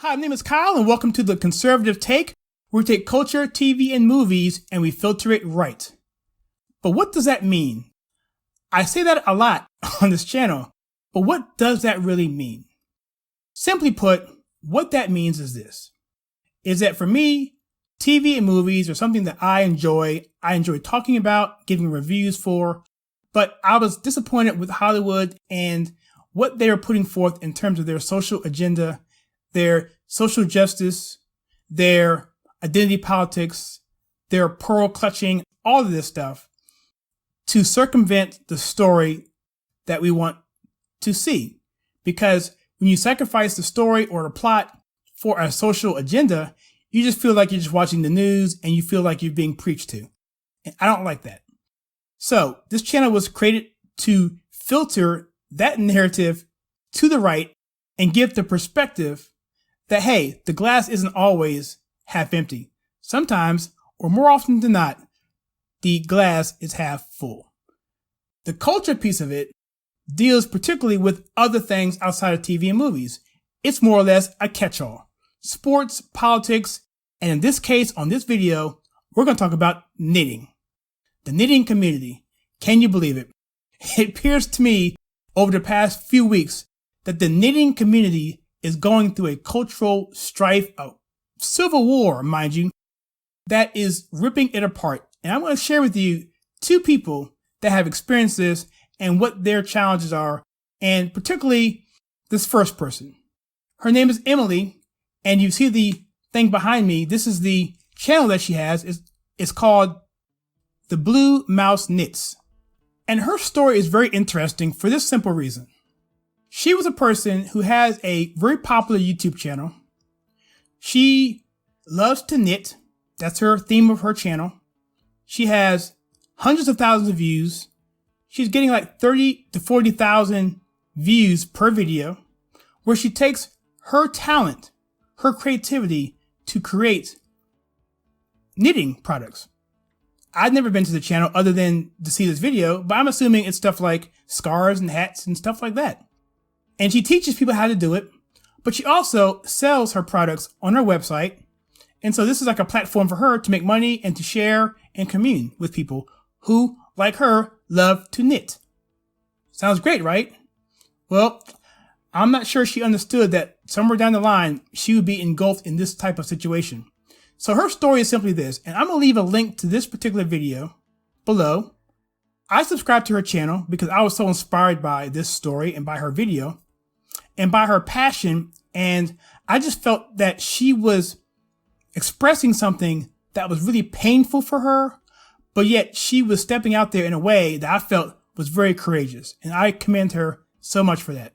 Hi, my name is Kyle, and welcome to The Conservative Take, where we take culture, TV, and movies, and we filter it right. But what does that mean? I say that a lot on this channel, but what does that really mean? Simply put, what that means is this, is that for me, TV and movies are something that I enjoy talking about, giving reviews for, but I was disappointed with Hollywood and what they are putting forth in terms of their social agenda, their social justice, their identity politics, their pearl clutching, all of this stuff to circumvent the story that we want to see. Because when you sacrifice the story or the plot for a social agenda, you just feel like you're just watching the news and you feel like you're being preached to. And I don't like that. So this channel was created to filter that narrative to the right and give the perspective that, hey, the glass isn't always half empty. Sometimes, or more often than not, the glass is half full. The culture piece of it deals particularly with other things outside of TV and movies. It's more or less a catch-all. Sports, politics, and in this case, on this video, we're going to talk about knitting. The knitting community. Can you believe it? It appears to me over the past few weeks that the knitting community is going through a cultural strife, a civil war, mind you, that is ripping it apart. And I'm going to share with you two people that have experienced this and what their challenges are, and particularly this first person. Her name is Emily, and you see the thing behind me. This is the channel that she has. It's called The Blue Mouse Knits. And her story is very interesting for this simple reason. She was a person who has a very popular YouTube channel. She loves to knit. That's her theme of her channel. She has hundreds of thousands of views. She's getting like 30 to 40,000 views per video, where she takes her talent, her creativity to create knitting products. I've never been to the channel other than to see this video, but I'm assuming it's stuff like scarves and hats and stuff like that. And she teaches people how to do it, but she also sells her products on her website. And so this is like a platform for her to make money and to share and commune with people who, like her, love to knit. Sounds great, right? Well, I'm not sure she understood that somewhere down the line, she would be engulfed in this type of situation. So her story is simply this, and I'm going to leave a link to this particular video below. I subscribed to her channel because I was so inspired by this story and by her video and by her passion. And I just felt that she was expressing something that was really painful for her, but yet she was stepping out there in a way that I felt was very courageous. And I commend her so much for that.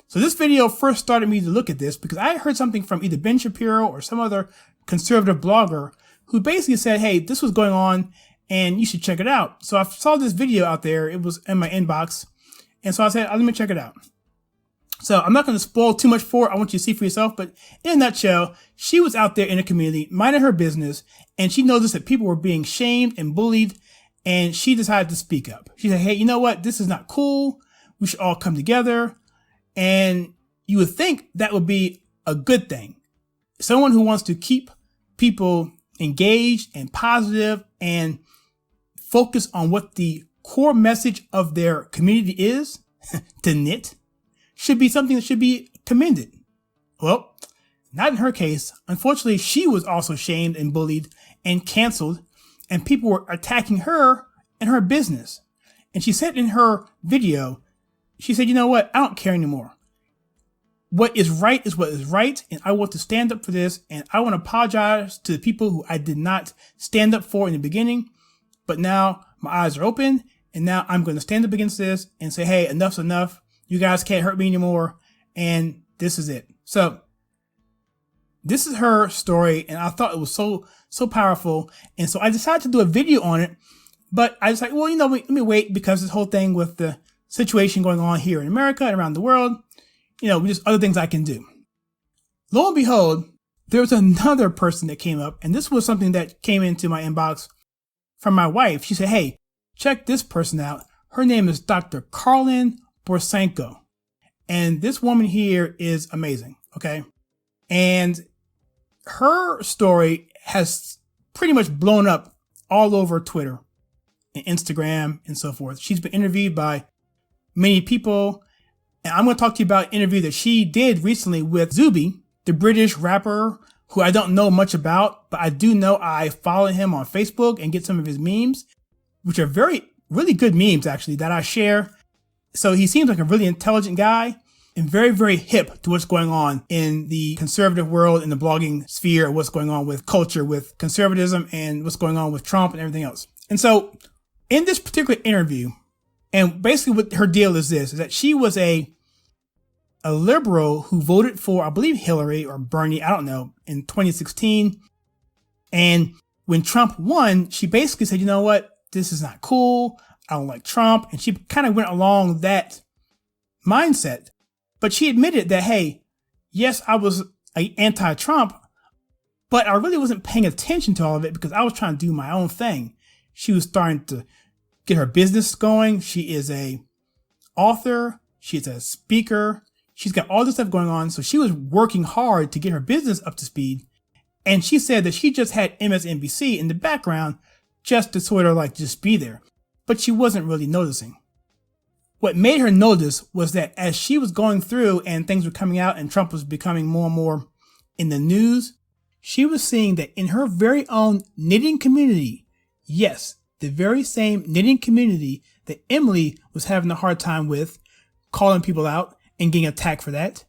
So this video first started me to look at this because I heard something from either Ben Shapiro or some other conservative blogger who basically said, hey, this was going on and you should check it out. So I saw this video out there. It was in my inbox. And so I said, let me check it out. So I'm not going to spoil too much for it. I want you to see for yourself. But in a nutshell, she was out there in the community, minding her business. And she noticed that people were being shamed and bullied. And she decided to speak up. She said, hey, you know what? This is not cool. We should all come together. And you would think that would be a good thing. Someone who wants to keep people engaged and positive and focus on what the core message of their community is, to knit, should be something that should be commended. Well, not in her case. Unfortunately, she was also shamed and bullied and canceled, and people were attacking her and her business. And she said in her video, she said, you know what? I don't care anymore. What is right is what is right, and I want to stand up for this, and I want to apologize to the people who I did not stand up for in the beginning, but now my eyes are open, and now I'm going to stand up against this and say, hey, enough's enough. You guys can't hurt me anymore, and this is it. So this is her story, and I thought it was so powerful, and so I decided to do a video on it, but I was like, well, you know, let me wait, because this whole thing with the situation going on here in America and around the world, you know, just other things I can do. Lo and behold, there was another person that came up, and this was something that came into my inbox from my wife. She said, hey, check this person out. Her name is Dr. Karlyn Borysenko. And this woman here is amazing. Okay. And her story has pretty much blown up all over Twitter and Instagram and so forth. She's been interviewed by many people. And I'm going to talk to you about an interview that she did recently with Zuby, the British rapper who I don't know much about, but I do know I follow him on Facebook and get some of his memes, which are really good memes actually that I share. So he seems like a really intelligent guy and very, very hip to what's going on in the conservative world, in the blogging sphere, what's going on with culture, with conservatism, and what's going on with Trump and everything else. And so in this particular interview, and basically what her deal is this, is that she was a liberal who voted for, I believe, Hillary or Bernie, I don't know, in 2016. And when Trump won, she basically said, you know what, this is not cool. I don't like Trump. And she kind of went along that mindset. But she admitted that, hey, yes, I was anti-Trump, but I really wasn't paying attention to all of it because I was trying to do my own thing. She was starting to get her business going. She is a author. She's a speaker. She's got all this stuff going on. So she was working hard to get her business up to speed. And she said that she just had MSNBC in the background just to sort of like just be there. But she wasn't really noticing. What made her notice was that as she was going through and things were coming out and Trump was becoming more and more in the news, she was seeing that in her very own knitting community, yes, the very same knitting community that Emily was having a hard time with, calling people out and getting attacked for that,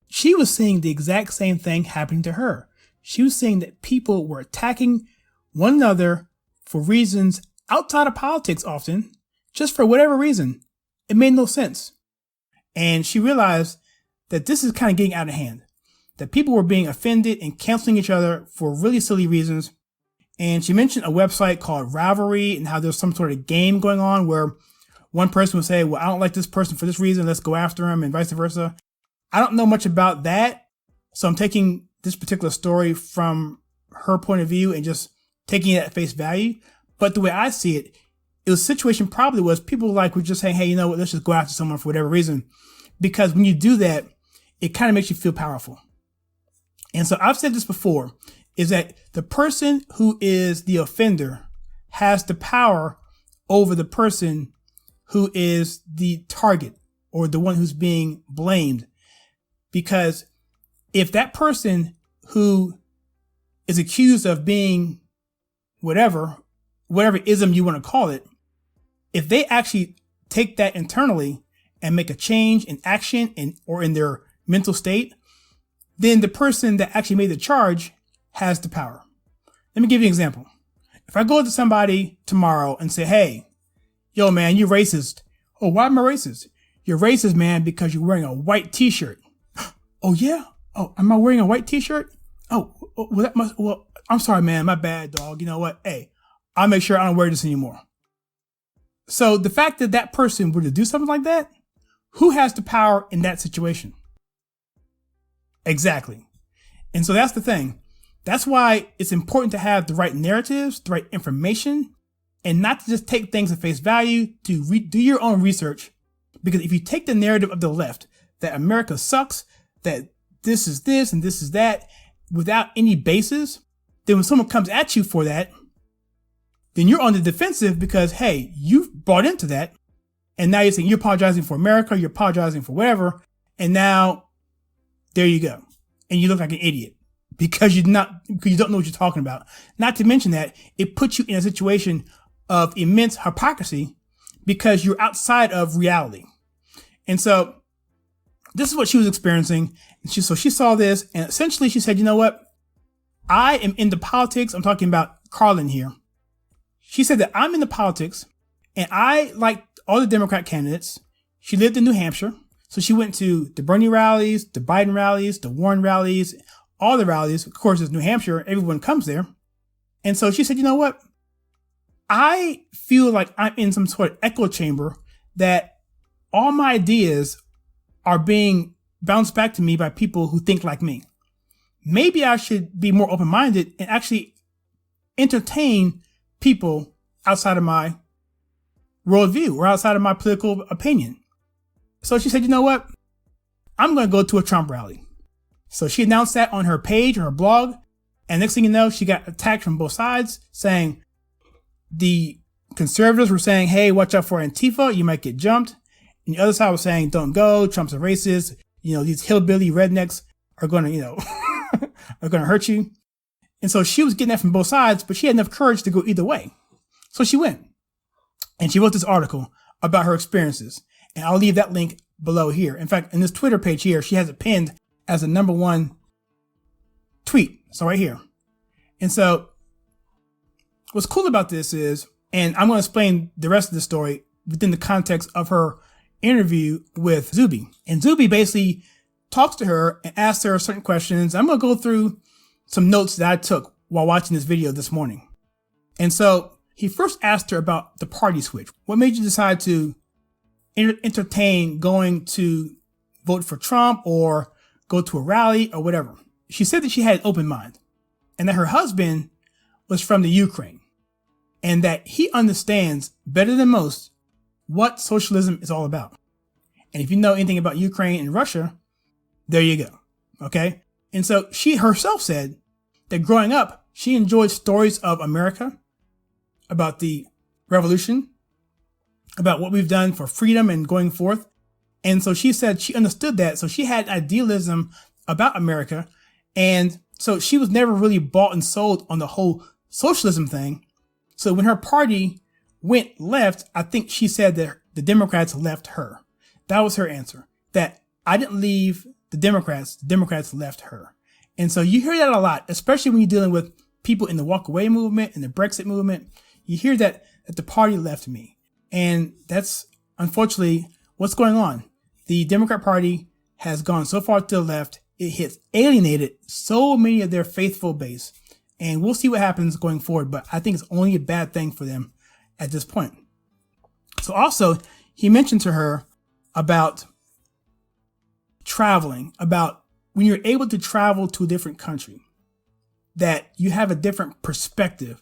she was seeing the exact same thing happening to her. She was seeing that people were attacking one another for reasons outside of politics often, just for whatever reason. It made no sense. And she realized that this is kind of getting out of hand, that people were being offended and canceling each other for really silly reasons. And she mentioned a website called Ravelry and how there's some sort of game going on where one person would say, well, I don't like this person for this reason, let's go after him, and vice versa. I don't know much about that. So I'm taking this particular story from her point of view and just taking it at face value. But the way I see it, the situation probably was people were just saying, hey, you know what, let's just go after someone for whatever reason. Because when you do that, it kind of makes you feel powerful. And so I've said this before, is that the person who is the offender has the power over the person who is the target or the one who's being blamed. Because if that person who is accused of being whatever ism you want to call it, if they actually take that internally and make a change in action or in their mental state, then the person that actually made the charge has the power. Let me give you an example. If I go to somebody tomorrow and say, hey, yo, man, you're racist. Oh, why am I racist? You're racist, man, because you're wearing a white t-shirt. Oh, yeah? Oh, am I wearing a white t-shirt? Well, I'm sorry, man. My bad, dog. You know what? Hey, I'll make sure I don't wear this anymore. So the fact that that person were to do something like that, who has the power in that situation? Exactly. And so that's the thing. That's why it's important to have the right narratives, the right information, and not to just take things at face value, to do your own research. Because if you take the narrative of the left, that America sucks, that this is this and this is that, without any basis, then when someone comes at you for that, then you're on the defensive because, hey, you've bought into that. And now you're saying you're apologizing for America, you're apologizing for whatever. And now there you go. And you look like an idiot because you don't know what you're talking about. Not to mention that it puts you in a situation of immense hypocrisy because you're outside of reality. And so this is what she was experiencing. And so she saw this and essentially she said, you know what? I am into politics. I'm talking about Karlyn here. She said that I'm into politics and I like all the Democrat candidates. She lived in New Hampshire. So she went to the Bernie rallies, the Biden rallies, the Warren rallies, all the rallies. Of course, it's New Hampshire. Everyone comes there. And so she said, you know what? I feel like I'm in some sort of echo chamber that all my ideas are being bounced back to me by people who think like me. Maybe I should be more open-minded and actually entertain people outside of my worldview or outside of my political opinion. So she said, you know what? I'm going to go to a Trump rally. So she announced that on her page or her blog. And next thing you know, she got attacked from both sides, saying the conservatives were saying, hey, watch out for Antifa, you might get jumped. And the other side was saying, don't go, Trump's a racist. These hillbilly rednecks are going to, are going to hurt you. And so she was getting that from both sides, but she had enough courage to go either way. So she went. And she wrote this article about her experiences. And I'll leave that link below here. In fact, in this Twitter page here, she has it pinned as the #1 tweet. So right here. And so what's cool about this is, and I'm going to explain the rest of the story within the context of her interview with Zuby. And Zuby basically talks to her and asks her certain questions. I'm going to go through some notes that I took while watching this video this morning. And so he first asked her about the party switch. What made you decide to entertain going to vote for Trump or go to a rally or whatever? She said that she had an open mind and that her husband was from the Ukraine and that he understands better than most what socialism is all about. And if you know anything about Ukraine and Russia, there you go. Okay. And so she herself said that growing up, she enjoyed stories of America, about the revolution, about what we've done for freedom and going forth. And so she said she understood that. So she had idealism about America. And so she was never really bought and sold on the whole socialism thing. So when her party went left, I think she said that the Democrats left her. That was her answer. That I didn't leave the Democrats left her. And so you hear that a lot, especially when you're dealing with people in the walk away movement and the Brexit movement. You hear that the party left me. And that's unfortunately what's going on. The Democrat Party has gone so far to the left, it has alienated so many of their faithful base. And we'll see what happens going forward, but I think it's only a bad thing for them at this point. So also, he mentioned to her about traveling, about when you're able to travel to a different country, that you have a different perspective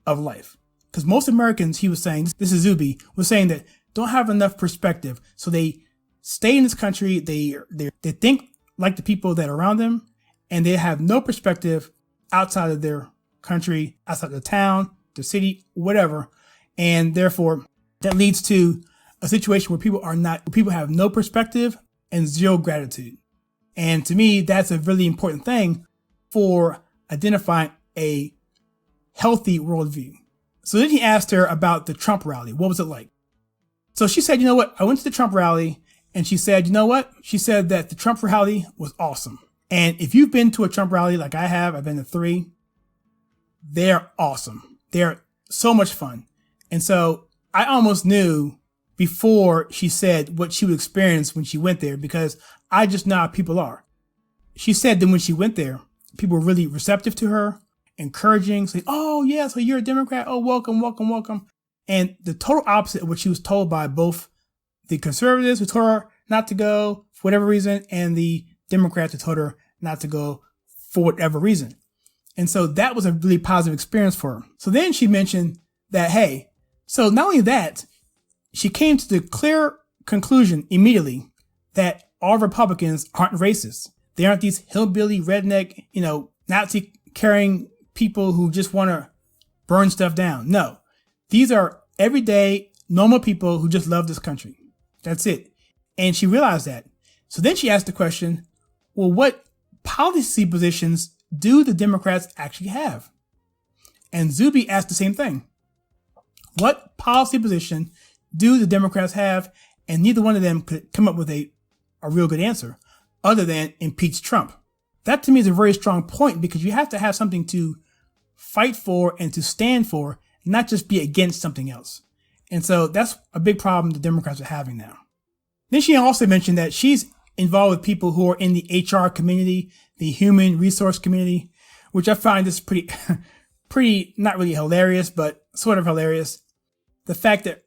of life. Because most Americans, he was saying, this is Zuby, was saying that don't have enough perspective. So they stay in this country, they think like the people that are around them, and they have no perspective outside of their country, outside the town, the city, whatever. And therefore, that leads to a situation where people have no perspective and zero gratitude. And to me, that's a really important thing for identifying a healthy worldview. So then he asked her about the Trump rally. What was it like? So she said, you know what? I went to the Trump rally, and she said, you know what? She said that the Trump rally was awesome. And if you've been to a Trump rally like I have, I've been to 3, they're awesome. They're so much fun. And so I almost knew before she said what she would experience when she went there, because I just know how people are. She said that when she went there, people were really receptive to her, encouraging, saying, oh, yeah, so you're a Democrat. Oh, welcome, welcome, welcome. And the total opposite of what she was told by both the conservatives who told her not to go for whatever reason, and the Democrats who told her not to go for whatever reason. And so that was a really positive experience for her. So then she mentioned that, hey, so not only that, she came to the clear conclusion immediately that all Republicans aren't racist. They aren't these hillbilly, redneck, Nazi carrying people who just want to burn stuff down. No, these are everyday, normal people who just love this country. That's it. And she realized that. So then she asked the question, well, what policy positions do the Democrats actually have? And Zuby asked the same thing. What policy position do the Democrats have? And neither one of them could come up with a real good answer other than impeach Trump. That to me is a very strong point, because you have to have something to fight for and to stand for, not just be against something else. And so that's a big problem the Democrats are having now. Then she also mentioned that she's involved with people who are in the HR community, the human resource community, which I find is pretty not really hilarious, but sort of hilarious. The fact that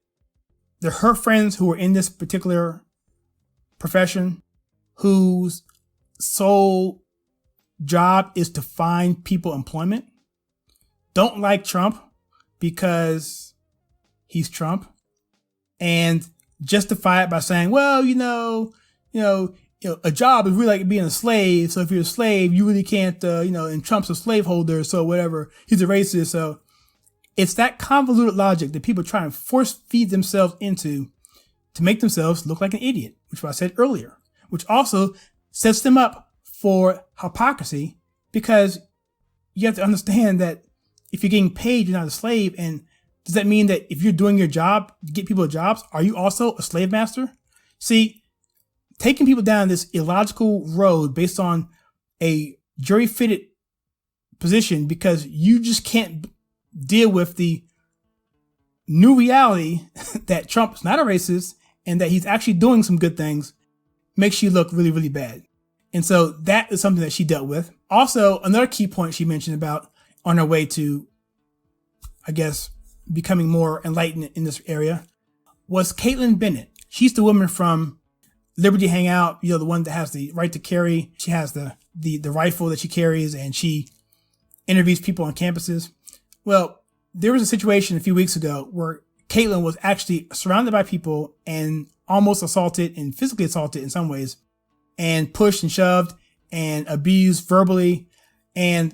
they're her friends who are in this particular profession, whose sole job is to find people employment, don't like Trump because he's Trump, and justify it by saying, well, a job is really like being a slave. So if you're a slave, you really can't, and Trump's a slaveholder. So whatever, he's a racist. So it's that convoluted logic that people try and force feed themselves into to make themselves look like an idiot, which I said earlier, which also sets them up for hypocrisy, because you have to understand that if you're getting paid, you're not a slave. And does that mean that if you're doing your job to get people jobs, are you also a slave master? See, taking people down this illogical road based on a jury fitted position because you just can't deal with the new reality that Trump's not a racist and that he's actually doing some good things makes you look really, really bad. And so that is something that she dealt with. Also, another key point she mentioned about on her way to, I guess, becoming more enlightened in this area was Kaitlin Bennett. She's the woman from Liberty Hangout, the one that has the right to carry. She has the rifle that she carries, and she interviews people on campuses. Well, there was a situation a few weeks ago where Kaitlin was actually surrounded by people and almost assaulted and physically assaulted in some ways, and pushed and shoved and abused verbally. And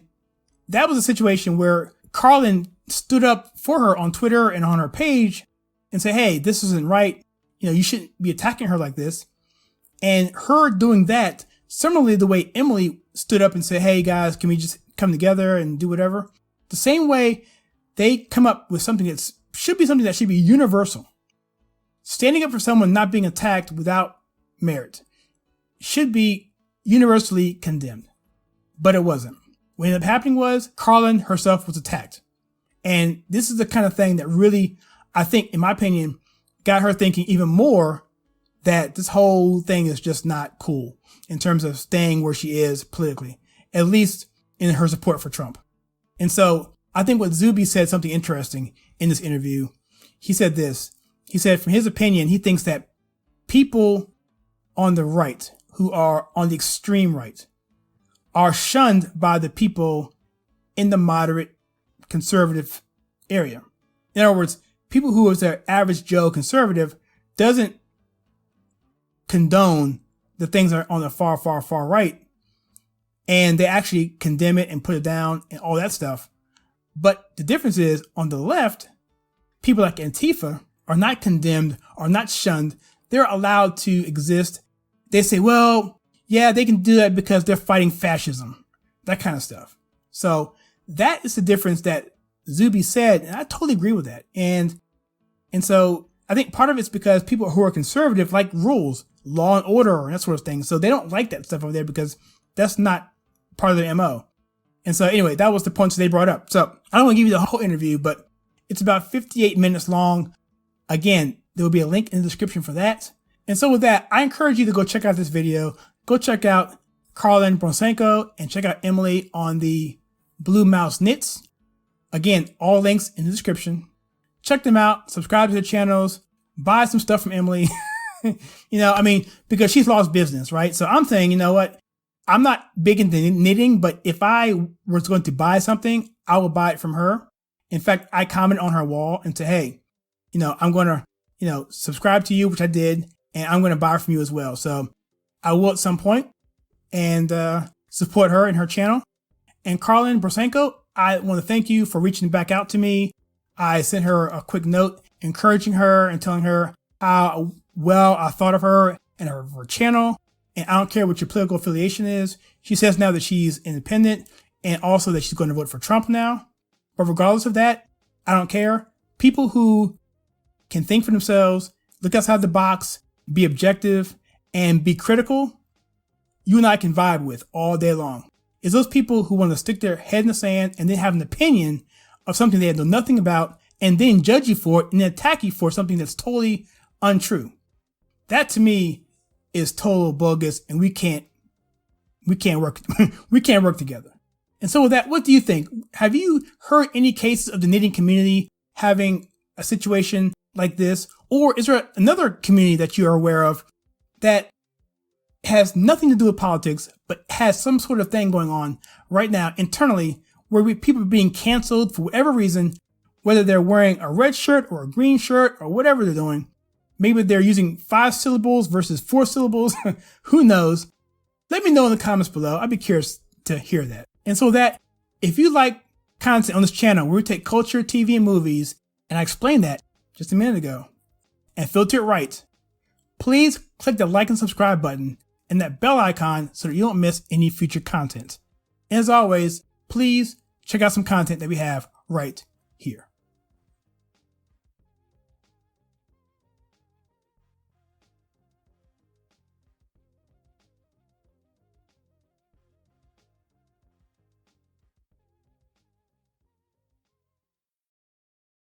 that was a situation where Karlyn stood up for her on Twitter and on her page and said, hey, this isn't right. You shouldn't be attacking her like this. And her doing that, similarly the way Emily stood up and said, hey guys, can we just come together and do whatever? The same way they come up with something that should be universal. Standing up for someone not being attacked without merit should be universally condemned. But it wasn't. What ended up happening was Karlyn herself was attacked. And this is the kind of thing that really, I think, in my opinion, got her thinking even more that this whole thing is just not cool in terms of staying where she is politically, at least in her support for Trump. And so I think what Zuby said something interesting in this interview. He said this. He said, from his opinion, he thinks that people on the right, who are on the extreme right, are shunned by the people in the moderate conservative area. In other words, people who is their average Joe conservative doesn't condone the things that are on the far, far, far right. And they actually condemn it and put it down and all that stuff. But the difference is on the left, people like Antifa are not condemned, are not shunned. They're allowed to exist. They say, well, yeah, they can do that because they're fighting fascism, that kind of stuff. So that is the difference that Zuby said. And I totally agree with that. And so I think part of it's because people who are conservative like rules, law and order, and that sort of thing. So they don't like that stuff over there because that's not part of their MO. And so anyway, that was the points they brought up. So I don't want to give you the whole interview, but it's about 58 minutes long. Again, there will be a link in the description for that. And so with that, I encourage you to go check out this video. Go check out Karlinborisenko and check out Emily on the Blue Mouse Knits. Again, all links in the description. Check them out. Subscribe to their channels. Buy some stuff from Emily. Because she's lost business, right? So I'm saying, you know what? I'm not big into knitting, but if I was going to buy something, I would buy it from her. In fact, I comment on her wall and say, hey, I'm going to, subscribe to you, which I did, and I'm going to buy from you as well. So I will at some point and support her and her channel. And Karlinborisenko, I want to thank you for reaching back out to me. I sent her a quick note encouraging her and telling her how well I thought of her and her channel. And I don't care what your political affiliation is. She says now that she's independent and also that she's going to vote for Trump now. But regardless of that, I don't care. People who can think for themselves, look outside the box, be objective, and be critical, you and I can vibe with all day long. It's those people who want to stick their head in the sand and then have an opinion of something they know nothing about and then judge you for it and then attack you for something that's totally untrue. That to me is total bogus, and we can't work together. And so with that, what do you think? Have you heard any cases of the knitting community having a situation like this? Or is there another community that you are aware of that has nothing to do with politics, but has some sort of thing going on right now internally where people are being canceled for whatever reason, whether they're wearing a red shirt or a green shirt or whatever they're doing, Maybe they're using 5 syllables versus 4 syllables. Who knows? Let me know in the comments below. I'd be curious to hear that. And so that if you like content on this channel where we take culture, TV, and movies, and I explained that just a minute ago, and filter it right, please click the like and subscribe button and that bell icon so that you don't miss any future content. And as always, please check out some content that we have right here.